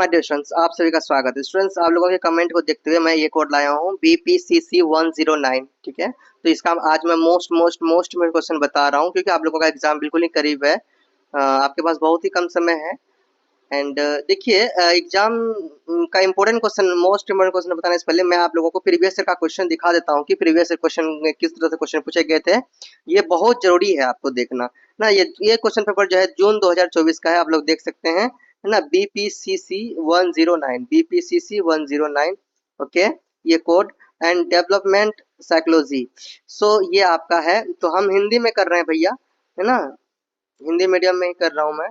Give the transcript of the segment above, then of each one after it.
My dear students, आप सभी का स्वागत है। स्टूडेंट्स, आप लोगों के कमेंट को देखते हुए मैं ये कोड लाया हूँ BPCC 109। ठीक है, तो इसका आज मैं मोस्ट में क्वेश्चन बता रहा हूँ क्योंकि आप लोगों का एग्जाम बिल्कुल ही करीब है। आपके पास बहुत ही कम समय है। एंड देखिए, एग्जाम का important question, most important question बताने से पहले मैं आप लोगों को प्रीवियस ईयर का क्वेश्चन दिखा देता हूँ कि प्रीवियस ईयर क्वेश्चन में किस तरह से क्वेश्चन पूछे गए थे। ये बहुत जरूरी है आपको देखना ना। ये क्वेश्चन पेपर जो है जून 2024 का है, आप लोग देख सकते हैं, है ना। BPCC 109, BPCC 109। ओके, ये कोड एंड डेवलपमेंट साइकोलॉजी। सो ये आपका है, तो हम हिंदी में कर रहे हैं भैया, है ना। हिंदी मीडियम में ही कर रहा हूँ मैं।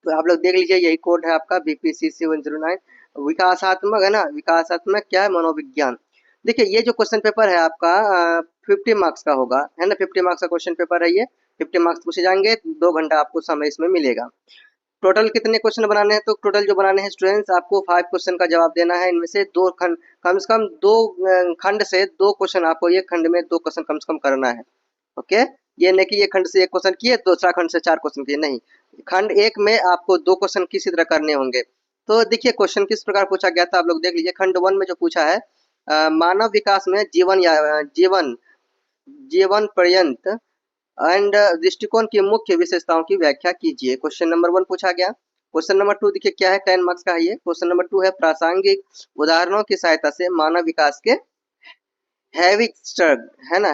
तो आप लोग देख लीजिए, यही कोड है आपका BPCC 109। विकासात्मक, है ना, विकासात्मक क्या है, मनोविज्ञान। देखिए, ये जो क्वेश्चन पेपर है आपका 50 मार्क्स का होगा, है ना। 50 मार्क्स का क्वेश्चन पेपर है ये। 50 मार्क्स पूछे जाएंगे, 2 घंटा आपको समय इसमें मिलेगा। टोटल कितने क्वेश्चन बनाने हैं? तो टोटल जो बनाने हैं स्टूडेंट्स, आपको 5 क्वेश्चन का जवाब देना है। इनमें से 2 खंड, कम से कम 2 खंड से 2 क्वेश्चन, आपको एक खंड में 2 क्वेश्चन कम से कम करना है। ओके, ये नहीं कि एक खंड से 1 क्वेश्चन किए, दूसरा खंड से 4 क्वेश्चन किए, नहीं। खंड 1 में आपको 2 क्वेश्चन किसी तरह करने होंगे। तो देखिए, क्वेश्चन किस प्रकार पूछा गया था, आप लोग देख लीजिए। खंड 1 में जो पूछा है, मानव विकास में जीवन पर्यंत एंड दृष्टिकोण की मुख्य विशेषताओं की व्याख्या कीजिए। क्वेश्चन नंबर 1 पूछा गया। क्वेश्चन नंबर 2 देखिए क्या है, 10 मार्क्स का है ये। क्वेश्चन नंबर 2 है, प्रासंगिक उदाहरणों की सहायता से मानव विकास के हैविगस्टर्ग, है ना,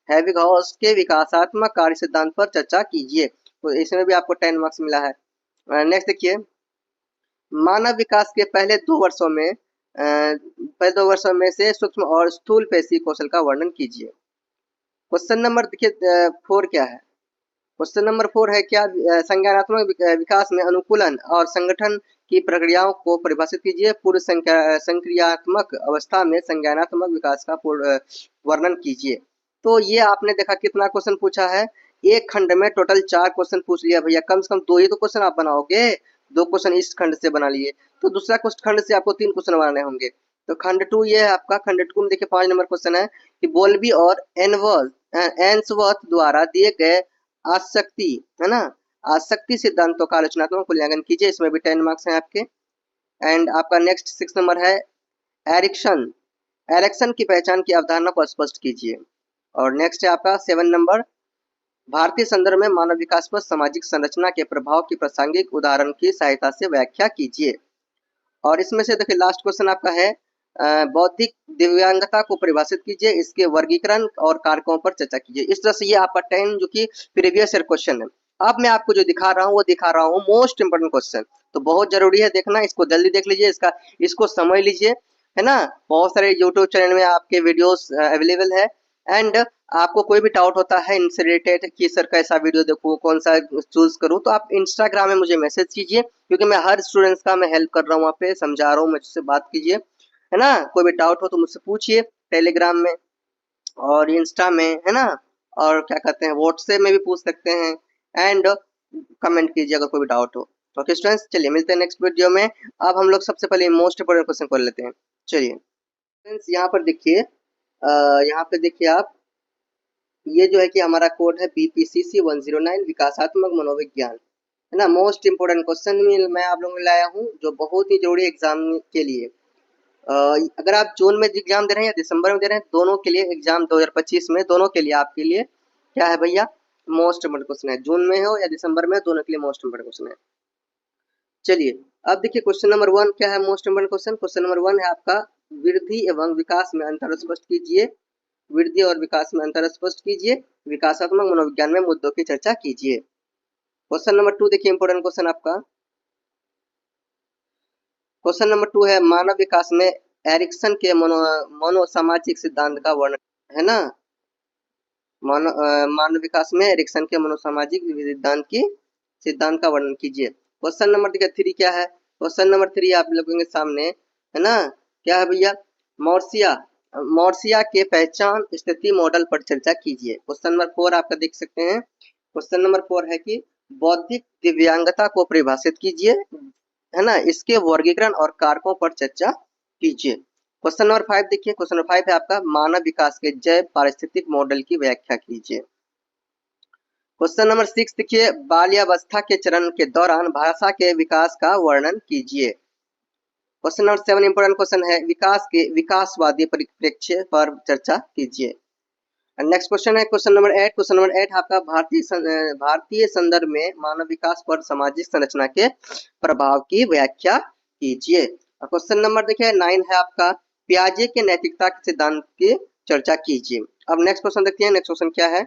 हैविगहॉर्स्ट के विकासात्मक कार्य सिद्धांत पर चर्चा कीजिए। तो इसमें भी आपको 10 मार्क्स मिला है। नेक्स्ट देखिए, मानव विकास के पहले 2 वर्षों में से सूक्ष्म और स्थूल पेशी कौशल का वर्णन कीजिए। क्वेश्चन नंबर देखिए 4 क्या है। क्वेश्चन नंबर 4 है क्या, संज्ञानात्मक विकास में अनुकूलन और संगठन की प्रक्रियाओं को परिभाषित कीजिए। पूर्व संक्रियात्मक अवस्था में संज्ञानात्मक विकास का वर्णन कीजिए। तो ये आपने देखा कितना क्वेश्चन पूछा है। एक खंड में टोटल 4 क्वेश्चन पूछ लिया भैया। कम से कम 2 ही तो क्वेश्चन आप बनाओगे। 2 क्वेश्चन इस खंड से बना लिए, तो दूसरा खंड से आपको 3 क्वेश्चन बनाने होंगे। तो खंड 2 ये है आपका। खंड 2 में देखिए 5 नंबर क्वेश्चन है कि बोल्बी और एन्सवर्थ द्वारा दिए गए आसक्ति, है ना, आसक्ति सिद्धांतों का आलोचनात्मक मूल्यांकन कीजिए। इसमें भी 10 मार्क्स हैं आपके। एंड आपका नेक्स्ट 6 नंबर है, एरिक्शन एरिक्सन की पहचान की अवधारणा को स्पष्ट कीजिए। और नेक्स्ट है आपका 7 नंबर, भारतीय संदर्भ में मानव विकास पर सामाजिक संरचना के प्रभाव की प्रासंगिक उदाहरण की सहायता से व्याख्या कीजिए। और इसमें से देखिए लास्ट क्वेश्चन आपका है, बौद्धिक दिव्यांगता को परिभाषित कीजिए, इसके वर्गीकरण और कारकों पर चर्चा कीजिए। इस तरह से ये आपका 10 जो कि प्रीवियस ईयर क्वेश्चन है। अब मैं आपको जो दिखा रहा हूँ वो दिखा रहा हूँ मोस्ट इंपोर्टेंट क्वेश्चन। तो बहुत जरूरी है देखना, इसको जल्दी देख लीजिए, इसको समझ लीजिए, है ना। बहुत सारे यूट्यूब चैनल में आपके वीडियोस अवेलेबल है। एंड आपको कोई भी डाउट होता है इनसे रिलेटेड कि सर कैसा वीडियो देखूं, कौन सा चूज करूं, तो आप इंस्टाग्राम में मुझे मैसेज कीजिए, क्योंकि मैं हर स्टूडेंट्स का मैं हेल्प कर रहा हूँ, वहाँ पे समझा रहा हूँ, मुझसे बात कीजिए, है ना। कोई भी डाउट हो तो मुझसे पूछिए, टेलीग्राम में और इंस्टा में, है ना। और क्या कहते हैं, व्हाट्सएप में भी पूछ सकते हैं। एंड कमेंट कीजिए अगर कोई भी डाउट हो। ओके स्टूडेंट्स, चलिए मिलते हैं नेक्स्ट वीडियो में। अब हम लोग सबसे पहले मोस्ट इंपोर्टेंट क्वेश्चन कर लेते हैं। चलिए फ्रेंड्स, यहाँ पर देखिए, यहाँ पे देखिए आप, ये जो है कि हमारा कोड है BPCC 109, विकासात्मक मनोविज्ञान, है ना। मोस्ट इंपोर्टेंट क्वेश्चन मैं आप लोगों को लाया हूँ, जो बहुत ही जरूरी एग्जाम के लिए। अगर आप जून में एग्जाम दे रहे हैं या दिसंबर में दे रहे हैं, दोनों के लिए एग्जाम 2025 में, दोनों के लिए आपके लिए क्या है भैया, मोस्ट इंपोर्टेंट क्वेश्चन है। जून में हो या दिसंबर में, दोनों के लिए मोस्ट इंपोर्टेंट क्वेश्चन है। चलिए अब देखिए क्वेश्चन नंबर 1 क्या है, most important question. Question number 1 है आपका, वृद्धि एवं विकास में अंतर स्पष्ट कीजिए। वृद्धि और विकास में अंतर स्पष्ट कीजिए। विकासात्मक मनोविज्ञान में मुद्दों की चर्चा कीजिए। क्वेश्चन नंबर 2 देखिए, इंपोर्टेंट क्वेश्चन आपका। क्वेश्चन नंबर 2 है, मानव विकास में एरिक्सन के मनोसामाजिक सिद्धांत का वर्णन, है ना। मानव विकास में एरिक्सन के मनोसामाजिक सिद्धांत का वर्णन कीजिए। क्वेश्चन नंबर देखिए 3 क्या है। क्वेश्चन नंबर 3 आप लोगों के सामने, है ना, क्या है भैया, मॉर्सिया के पहचान स्थिति मॉडल पर चर्चा कीजिए। क्वेश्चन नंबर 4 आपका देख सकते हैं। क्वेश्चन नंबर 4 है कि बौद्धिक दिव्यांगता को परिभाषित कीजिए, है ना, इसके वर्गीकरण और कारकों पर चर्चा कीजिए। क्वेश्चन नंबर 5 देखिए। क्वेश्चन नंबर 5 है आपका, मानव विकास के जैव पारिस्थितिक मॉडल की व्याख्या कीजिए। क्वेश्चन नंबर 6 देखिए, बाल्यावस्था के चरण के दौरान भाषा के विकास का वर्णन कीजिए। क्वेश्चन नंबर 7 इंपोर्टेंट क्वेश्चन है, विकास के विकासवादी परिप्रेक्ष्य पर चर्चा कीजिए। नेक्स्ट क्वेश्चन है क्वेश्चन नंबर 8। क्वेश्चन नंबर 8 आपका भारतीय संदर्भ में मानव विकास पर सामाजिक संरचना के प्रभाव की व्याख्या कीजिए। क्वेश्चन नंबर देखिए 9 है आपका, पियाजे के नैतिकता के सिद्धांत की चर्चा कीजिए। अब नेक्स्ट क्वेश्चन देखते हैं, नेक्स्ट क्वेश्चन क्या है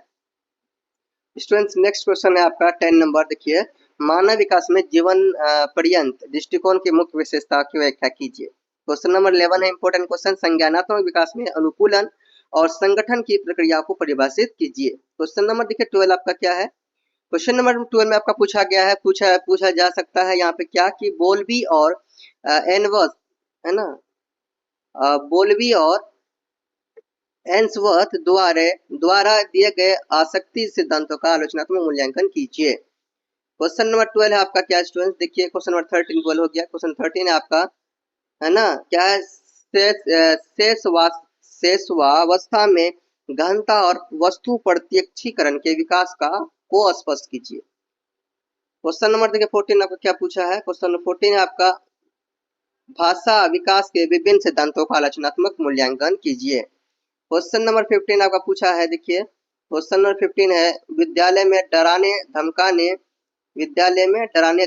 स्टूडेंट्स। नेक्स्ट क्वेश्चन है आपका 10 नंबर, देखिए मानव विकास में जीवन पर्यंत दृष्टिकोण की मुख्य विशेषता की व्याख्या कीजिए। क्वेश्चन नंबर 11 है इंपोर्टेंट क्वेश्चन, संज्ञानात्मक विकास में अनुकूलन और संगठन की प्रक्रिया को परिभाषित कीजिए। क्वेश्चन नंबर देखिए 12 आपका क्या है, क्वेश्चन नंबर 12 में आपका पूछा गया है, पूछा जा सकता है यहाँ पे क्या कि बोल्बी और एनवर्थ है ना, बोल्बी और एंसवर्थ द्वारा दिए गए आसक्ति सिद्धांतों का आलोचनात्मक मूल्यांकन कीजिए। क्वेश्चन नंबर 12 है आपका क्या स्टूडेंट्स, देखिए क्वेश्चन नंबर 13 12 हो गया। क्वेश्चन 13 है आपका है ना, क्या है, शेषवावस्था में गहनता और वस्तु प्रत्यक्षीकरण के विकास को स्पष्ट कीजिए। क्वेश्चन नंबर देखिए 14 आपका क्या पूछा है, क्वेश्चन नंबर 14 है आपका, भाषा विकास के विभिन्न सिद्धांतों का आलोचनात्मक मूल्यांकन कीजिए। क्वेश्चन नंबर 15 आपका पूछा है, देखिए क्वेश्चन नंबर 15 है, विद्यालय में डराने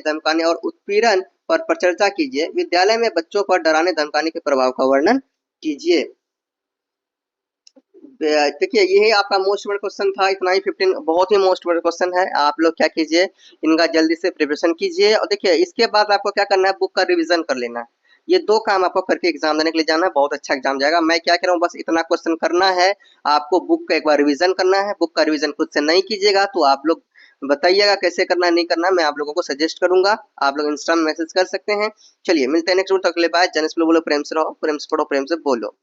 धमकाने और उत्पीड़न पर चर्चा कीजिए। विद्यालय में बच्चों पर डराने धमकाने के प्रभाव का वर्णन कीजिए। देखिए यही आपका मोस्ट इम्पोर्टेंट क्वेश्चन था, इतना ही 15 बहुत ही मोस्ट इम्पोर्टेंट क्वेश्चन है। आप लोग क्या कीजिए, इनका जल्दी से प्रिपरेशन कीजिए और देखिए इसके बाद आपको क्या करना है, बुक का रिवीजन कर लेना है। ये दो काम आपको करके एग्जाम देने के लिए जाना है, बहुत अच्छा एग्जाम जाएगा। मैं क्या कह रहा हूँ, बस इतना क्वेश्चन करना है आपको, बुक का एक बार रिवीजन करना है। बुक का रिवीजन खुद से नहीं कीजिएगा तो आप लोग बताइएगा कैसे करना नहीं करना, मैं आप लोगों को सजेस्ट करूंगा। आप लोग इंस्टा में मैसेज कर सकते हैं। चलिए मिलते हैं नेक्स्ट वीडियो, तक के लिए बाय। जनिस बोलो, प्रेम से रहो, प्रेम से पढ़ो, प्रेम से बोलो।